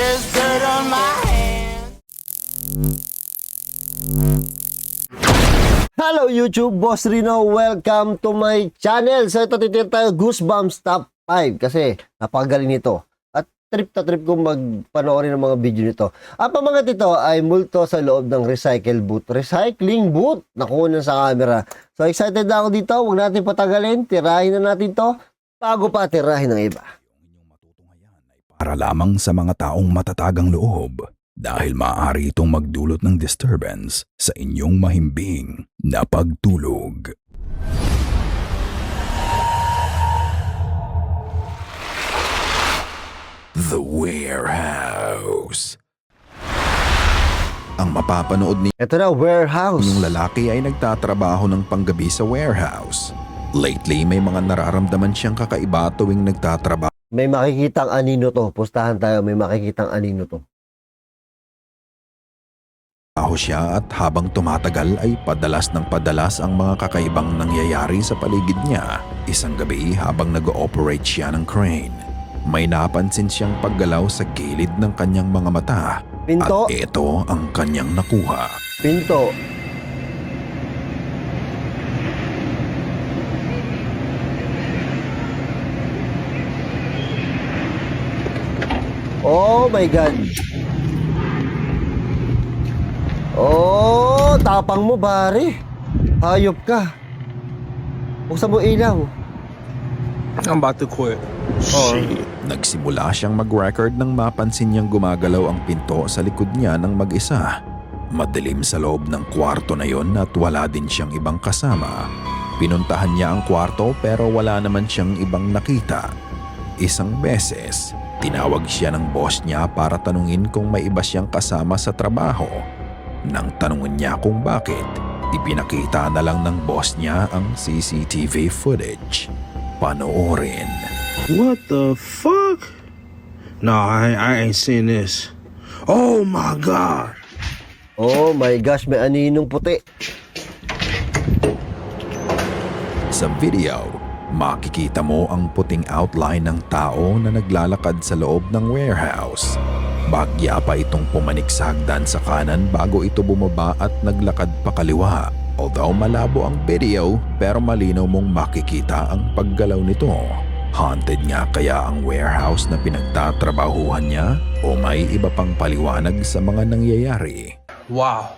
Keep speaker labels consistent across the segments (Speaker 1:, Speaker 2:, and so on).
Speaker 1: there's dirt on my hands.
Speaker 2: Hello YouTube, Boss Rino. Welcome to my channel. So ito titignan tayo Goosebumps Top 5 kasi napakagaling nito. At trip na trip kong magpanoorin ng mga video nito. Ang pamagat ito ay multo sa loob ng recycling booth. Nakuha sa camera. So excited na ako dito. Huwag natin patagalin. Tirahin na natin to bago pa tirahin ng iba.
Speaker 3: Para lamang sa mga taong matatagang loob dahil maaari itong magdulot ng disturbance sa inyong mahimbing na pagtulog. The Warehouse. Ang mapapanood
Speaker 2: Ito na, warehouse.
Speaker 3: yung lalaki ay nagtatrabaho ng panggabi sa warehouse. Lately, may mga nararamdaman siyang kakaiba tuwing nagtatrabaho
Speaker 2: May makikitang anino to. Pustahan tayo, may makikitang anino to.
Speaker 3: siya at habang tumatagal ay padalas ng padalas ang mga kakaibang nangyayari sa paligid niya. Isang gabi habang nag-ooperate siya ng crane, may napansin siyang paggalaw sa gilid ng kanyang mga mata.
Speaker 2: Pinto.
Speaker 3: At ito ang kanyang nakuha.
Speaker 2: Pinto. Oh my God. Oh, tapang mo, pare. Hayop ka. Buksan mo ilaw.
Speaker 4: I'm about to quit.
Speaker 3: Nagsimula siyang mag-record nang mapansin niyang gumagalaw ang pinto sa likod niya ng mag-isa. Madilim sa loob ng kwarto na yon at wala din siyang ibang kasama. Pinuntahan niya ang kwarto pero wala naman siyang ibang nakita. Isang beses, tinawag siya ng boss niya para tanungin kung may iba siyang kasama sa trabaho. Nang tanungin niya kung bakit, ipinakita na lang ng boss niya ang CCTV footage. Panoorin.
Speaker 4: What the fuck? No, I ain't seen this. Oh my God.
Speaker 2: Oh my gosh, may aninong puti.
Speaker 3: Sa video, makikita mo ang puting outline ng tao na naglalakad sa loob ng warehouse. Bagya pa itong pumanik sa hagdan sa kanan bago ito bumaba at naglakad pa kaliwa. Although malabo ang video, pero malinaw mong makikita ang paggalaw nito. Haunted nga kaya ang warehouse na pinagtatrabahuhan niya o may iba pang paliwanag sa mga nangyayari?
Speaker 4: Wow.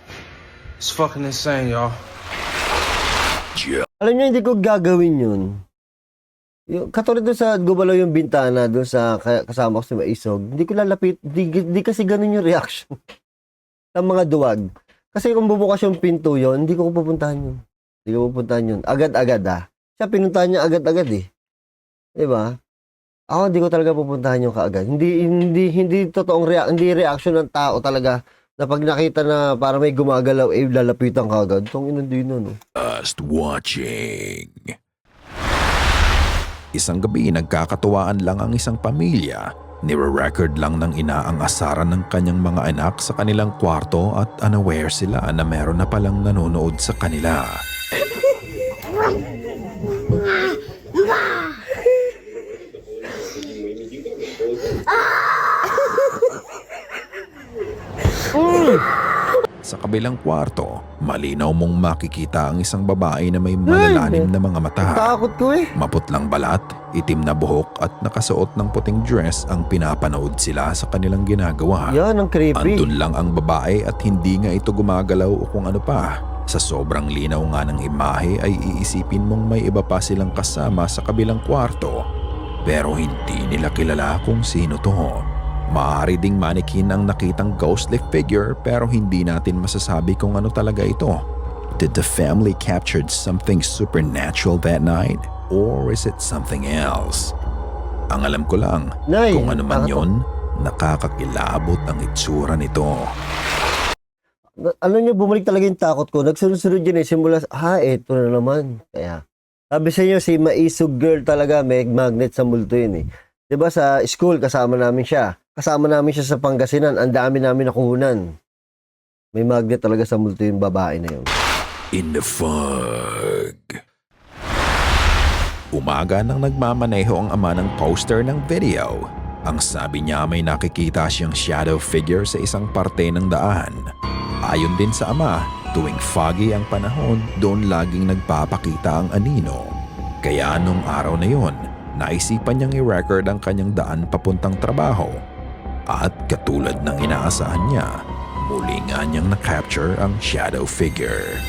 Speaker 4: It's fucking insane, y'all.
Speaker 2: Alam niyo, hindi ko gagawin yun. Yung, katulad doon sa gumalaw yung bintana doon sa kasama ko si Maisog, hindi ko lalapit, di kasi ganun yung reaction ng mga duwag. Kasi kung bubukas yung pinto yon, hindi ko pupuntahan yun. Hindi ko pupuntahan yun. Agad-agad Siya pinuntahan niya agad-agad eh. Diba? Ako hindi ko talaga pupuntahan yung kaagad. Hindi totoong hindi reaction ng tao talaga na pag nakita na para may gumagalaw, lalapitan ka agad. Itong inundin no.
Speaker 3: Just watching. Isang gabi, nagkakatuwaan lang ang isang pamilya. Nire-record lang ng ina ang asaran ng kanyang mga anak sa kanilang kwarto at unaware sila na meron na palang nanonood sa kanila. Sa kabilang kwarto, malinaw mong makikita ang isang babae na may malalalim na mga mata.
Speaker 2: Takot ko eh.
Speaker 3: Maputlang balat, itim na buhok at nakasuot ng puting dress ang pinapanood sila sa kanilang ginagawa.
Speaker 2: Yan, ang creepy.
Speaker 3: Andun lang ang babae at hindi nga ito gumagalaw o kung ano pa. Sa sobrang linaw nga ng imahe ay iisipin mong may iba pa silang kasama sa kabilang kwarto. Pero hindi nila kilala kung sino to. Maaari ding manikin ang nakitang ghostly figure pero hindi natin masasabi kung ano talaga ito. Did the family captured something supernatural that night? Or is it something else? Ang alam ko lang,
Speaker 2: Nay,
Speaker 3: kung ano man yon, nakakakilabot ang itsura nito.
Speaker 2: Ano nyo, bumalik talaga yung takot ko. Nagsunod-sunod yun eh. Simula, ito na naman. Kaya, sabi sa inyo, si Maisog girl talaga, may magnet sa multo yun eh. Diba sa school, kasama namin siya. Kasama namin siya sa Pangasinan. Ang dami namin nakuhunan. May magnet talaga sa multo yung babae na yun.
Speaker 3: In the fog. Umaga nang nagmamaneho ang ama ng poster ng video. Ang sabi niya may nakikita siyang shadow figure sa isang parte ng daan. Ayon din sa ama, tuwing foggy ang panahon, doon laging nagpapakita ang anino. Kaya nung araw na yon, naisipan niyang i-record ang kanyang daan papuntang trabaho. At katulad ng inaasahan niya, muli nga niyang na-capture ang shadow figure.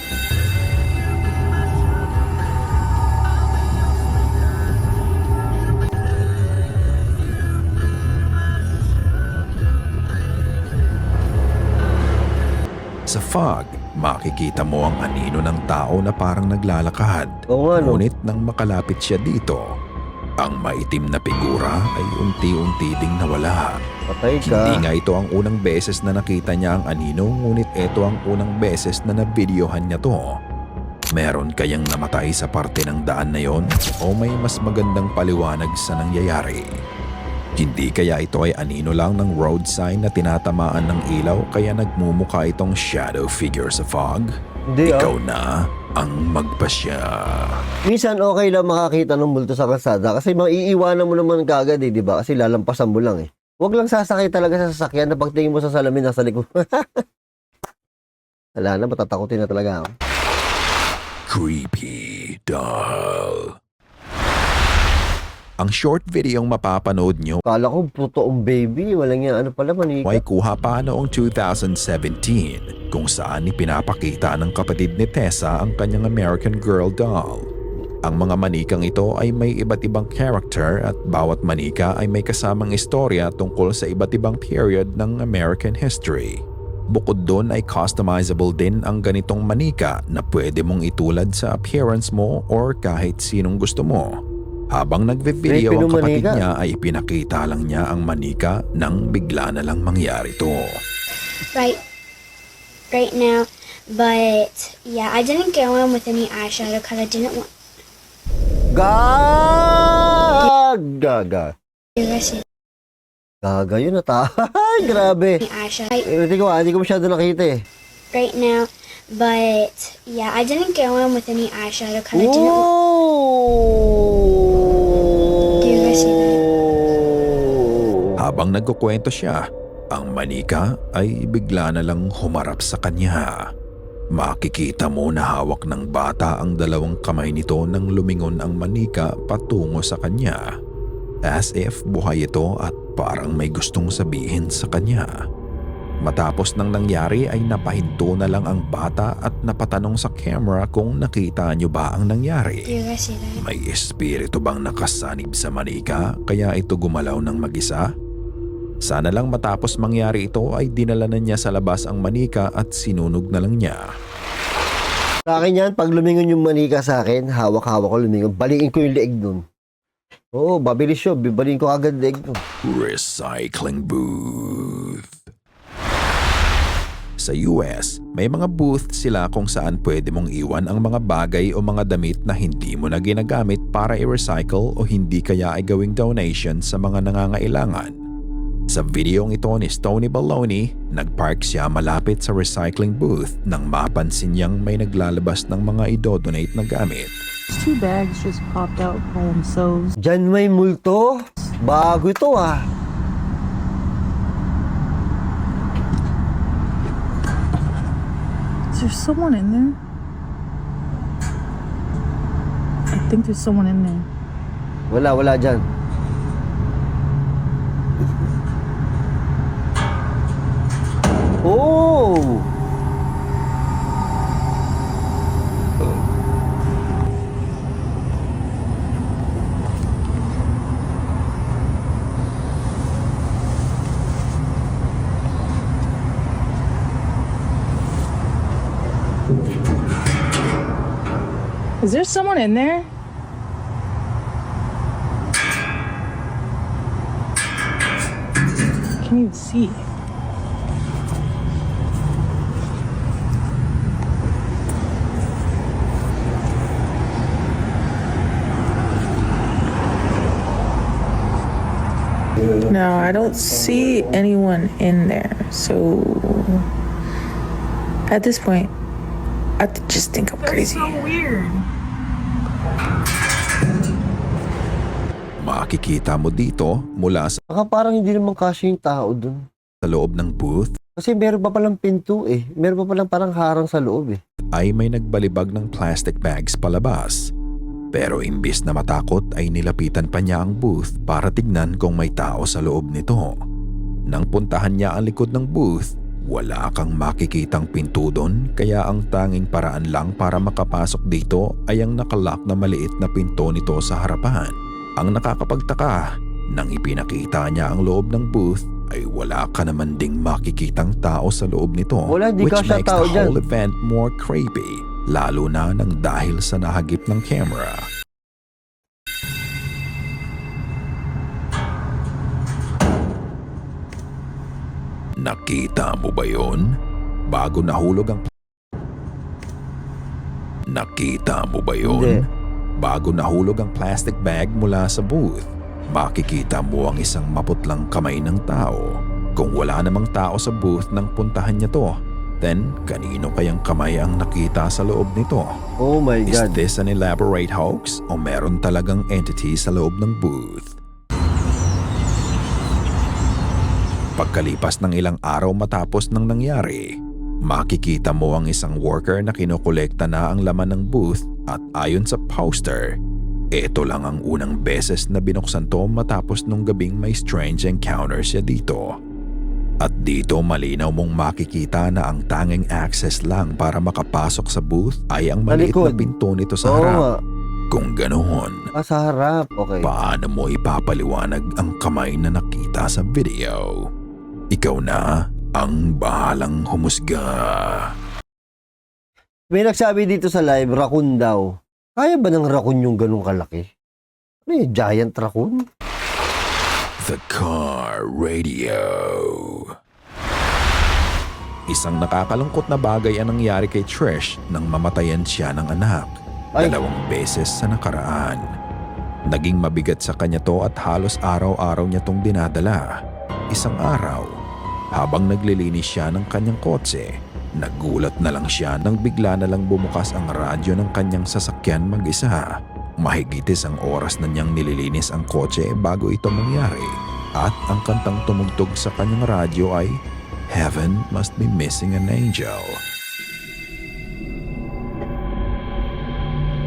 Speaker 3: Sa fog, makikita mo ang anino ng tao na parang naglalakad.
Speaker 2: Oo nga, no?
Speaker 3: Ngunit nang makalapit siya dito, ang maitim na figura ay unti-unti ding nawala.
Speaker 2: Patay ka.
Speaker 3: Hindi nga ito ang unang beses na nakita niya ang anino, ngunit ito ang unang beses na nabidyohan niya to. Meron kayang namatay sa parte ng daan na yon o may mas magandang paliwanag sa nangyayari? Hindi kaya ito ay anino lang ng road sign na tinatamaan ng ilaw kaya nagmumukha itong shadow figure sa fog?
Speaker 2: Hindi,
Speaker 3: Ikaw na ang magpasya.
Speaker 2: Minsan okay lang makakita ng multo sa kalsada kasi maiiwanan mo naman kagad di ba? Kasi lalampasan mo lang Huwag lang sasakay talaga sa sasakyan na pagtingin mo sa salamin nasa likod. Wala na, matatakotin na talaga ako.
Speaker 3: Creepy doll. Ang short videong mapapanood nyo
Speaker 2: Kala ko totoong baby, walang yan pala manika.
Speaker 3: ay kuha pa noong 2017 kung saan ipinapakita ng kapatid ni Tessa ang kanyang American Girl doll. Ang mga manikang ito ay may iba't ibang character at bawat manika ay may kasamang istorya tungkol sa iba't ibang period ng American history. Bukod doon ay customizable din ang ganitong manika na pwede mong itulad sa appearance mo or kahit sinong gusto mo. Habang nagve-video ang kapatid
Speaker 2: manika.
Speaker 3: niya ay ipinakita lang niya ang manika nang bigla na lang mangyari to.
Speaker 5: Right now, but yeah, I didn't go in with any eyeshadow because I didn't want
Speaker 2: Gaga.
Speaker 5: you guys to
Speaker 2: Gaga yun Ay, grabe.
Speaker 5: see eyeshadow
Speaker 2: Hindi ko masyado nakita
Speaker 5: right now, but yeah, I didn't go in with any eyeshadow because I didn't want you guys see that.
Speaker 3: Habang nagkukwento siya, ang manika ay bigla na lang humarap sa kanya. Makikita mo na hawak ng bata ang dalawang kamay nito nang lumingon ang manika patungo sa kanya. As if buhay ito at parang may gustong sabihin sa kanya. Matapos nang nangyari ay napahinto na lang ang bata at napatanong sa camera kung nakita niyo ba ang nangyari.
Speaker 5: Do you guys see that?
Speaker 3: May espiritu bang nakasanib sa manika kaya ito gumalaw ng mag-isa? Sana lang matapos mangyari ito ay dinala na niya sa labas ang manika at sinunog na lang niya.
Speaker 2: Sa akin yan, pag lumingon yung manika sa akin, hawak-hawak ko lumingon, balikin ko yung leeg nun. Oo, babilis yun, bibalikin ko agad leeg nun.
Speaker 3: Recycling booth. Sa US, may mga booth sila kung saan pwede mong iwan ang mga bagay o mga damit na hindi mo na ginagamit para i-recycle o hindi kaya ay gawing donation sa mga nangangailangan. Sa videong ito ni Stony Baloney, nagpark siya malapit sa recycling booth nang mapansin niyang may naglalabas ng mga idodonate na gamit.
Speaker 6: Two bags just popped out by themselves.
Speaker 2: Diyan may multo? Bago ito
Speaker 6: Is there someone in there? I think there's someone in there.
Speaker 2: Wala dyan. Oh!
Speaker 6: Is there someone in there? Can't even see. No, I don't see anyone in there. So at this point, I just think I'm crazy.
Speaker 7: So weird.
Speaker 3: Makikita mo dito mula sa
Speaker 2: Baka parang hindi naman kasya yung tao dun.
Speaker 3: loob ng booth
Speaker 2: Kasi meron pa palang pinto eh. Meron pa palang parang harang sa loob eh.
Speaker 3: ay may nagbalibag ng plastic bags palabas. Pero imbis na matakot ay nilapitan pa niya ang booth para tignan kung may tao sa loob nito. Nang puntahan niya ang likod ng booth, wala kang makikitang pinto doon kaya ang tanging paraan lang para makapasok dito ay ang nakalock na maliit na pinto nito sa harapan. Ang nakakapagtaka, nang ipinakita niya ang loob ng booth ay wala ka naman ding makikitang tao sa loob nito,
Speaker 2: Wala, di
Speaker 3: which
Speaker 2: kasya
Speaker 3: makes
Speaker 2: tao
Speaker 3: the whole
Speaker 2: dyan.
Speaker 3: event more creepy, lalo na nang dahil sa nahagip ng camera. Nakita mo ba yon? Bago nahulog ang... Nakita mo ba yon?
Speaker 2: Hindi.
Speaker 3: Bago nahulog ang plastic bag mula sa booth, makikita mo ang isang maputlang kamay ng tao. Kung wala namang tao sa booth nang puntahan niya to, then kanino kayang kamay ang nakita sa loob nito?
Speaker 2: Oh my
Speaker 3: Is
Speaker 2: God.
Speaker 3: this an elaborate hoax o meron talagang entity sa loob ng booth? Pagkalipas ng ilang araw matapos ng nangyari, makikita mo ang isang worker na kinokolekta na ang laman ng booth at ayon sa poster, ito lang ang unang beses na binuksan to matapos nung gabing may strange encounter siya dito. At dito malinaw mong makikita na ang tanging access lang para makapasok sa booth ay ang maliit na
Speaker 2: likod.
Speaker 3: pinto nito sa
Speaker 2: Oo
Speaker 3: harap.
Speaker 2: nga.
Speaker 3: Kung ganoon,
Speaker 2: Sa harap. Okay.
Speaker 3: paano mo ipapaliwanag ang kamay na nakita sa video? Ikaw na ang bahalang humusga.
Speaker 2: May nagsabi dito sa live, raccoon daw. Kaya ba ng raccoon yung ganun kalaki? Ano yung giant raccoon?
Speaker 3: The Car Radio. Isang nakakalungkot na bagay ang nangyari kay Trish nang mamatayan siya ng anak.
Speaker 2: Ay.
Speaker 3: 2 beses sa nakaraan. Naging mabigat sa kanya to at halos araw-araw niya tong dinadala. Isang araw, habang naglilinis siya ng kanyang kotse, nagulat na lang siya nang bigla na lang bumukas ang radyo ng kanyang sasakyan mag-isa. Mahigit isang oras na niyang nililinis ang kotse bago ito mangyari. At ang kantang tumugtog sa kanyang radyo ay Heaven Must Be Missing an Angel.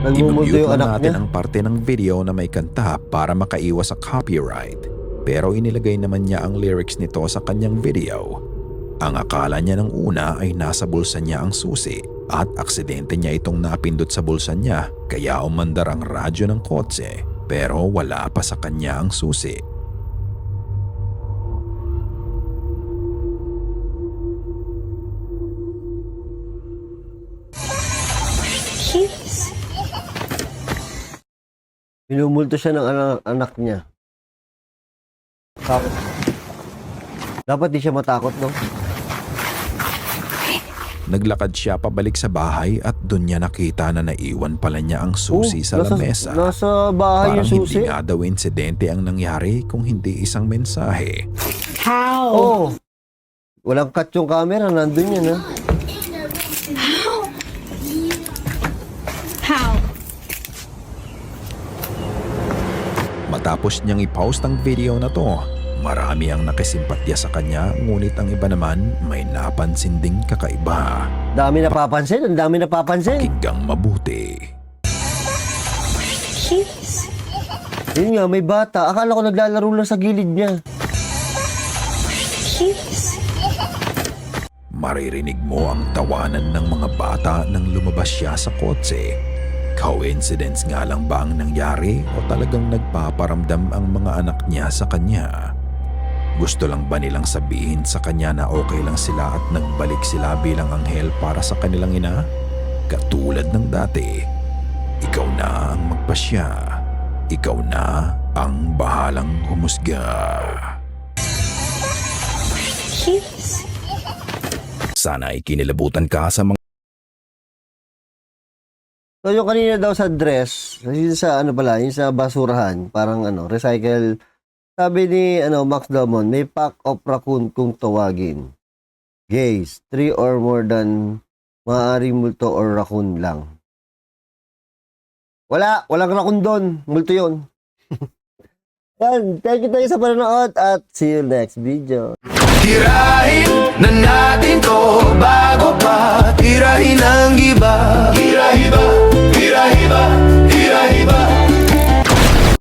Speaker 2: Nagmumulto
Speaker 3: I-mute
Speaker 2: yung
Speaker 3: lang
Speaker 2: anak
Speaker 3: natin
Speaker 2: niya.
Speaker 3: ang parte ng video na may kanta para makaiwas sa copyright. Pero inilagay naman niya ang lyrics nito sa kanyang video. Ang akala niya ng una ay nasa bulsa niya ang susi at aksidente niya itong napindot sa bulsa niya kaya umandar ang radyo ng kotse pero wala pa sa kanya ang susi.
Speaker 5: Jeez.
Speaker 2: Minumulto siya ng anak niya. Tapos, dapat di siya matakot, no?
Speaker 3: Naglakad siya pabalik sa bahay at doon niya nakita na naiwan pala niya ang susi sa lamesa.
Speaker 2: Nasa bahay
Speaker 3: Parang
Speaker 2: yung susi.
Speaker 3: hindi nga daw insidente ang nangyari kung hindi isang mensahe.
Speaker 6: How?
Speaker 2: Oh. Walang cut yung camera. Nandun yan, ha?
Speaker 6: How?
Speaker 3: Matapos niyang i-post ang video na to, marami ang nakisimpatya sa kanya ngunit ang iba naman may napansin ding kakaiba.
Speaker 2: Dami napapansin. Ang dami napapansin.
Speaker 3: Pakinggang mabuti.
Speaker 5: Jeez.
Speaker 2: Yun nga, may bata. Akala ko naglalaro lang sa gilid niya.
Speaker 5: Jeez.
Speaker 3: Maririnig mo ang tawanan ng mga bata nang lumabas siya sa kotse. Coincidence nga lang ba ang nangyari o talagang nagpaparamdam ang mga anak niya sa kanya? Gusto lang ba nilang sabihin sa kanya na okay lang sila at nagbalik sila bilang anghel para sa kanilang ina? Katulad ng dati, ikaw na ang magpasya. Ikaw na ang bahalang humusga.
Speaker 5: Jeez.
Speaker 3: Sana ay kinilabutan ka sa mga
Speaker 2: So, yung kanina daw sa dress, yung sa ano pala, yung sa basurahan, parang ano, recycle. Sabi ni Max Damon, may pack of raccoon kung tawagin. Gays, 3 or more than maaari multo or raccoon lang. Walang raccoon doon. Multo yun. Yan. Thank you sa panonood at see you next video.
Speaker 1: Tirahin na natin to.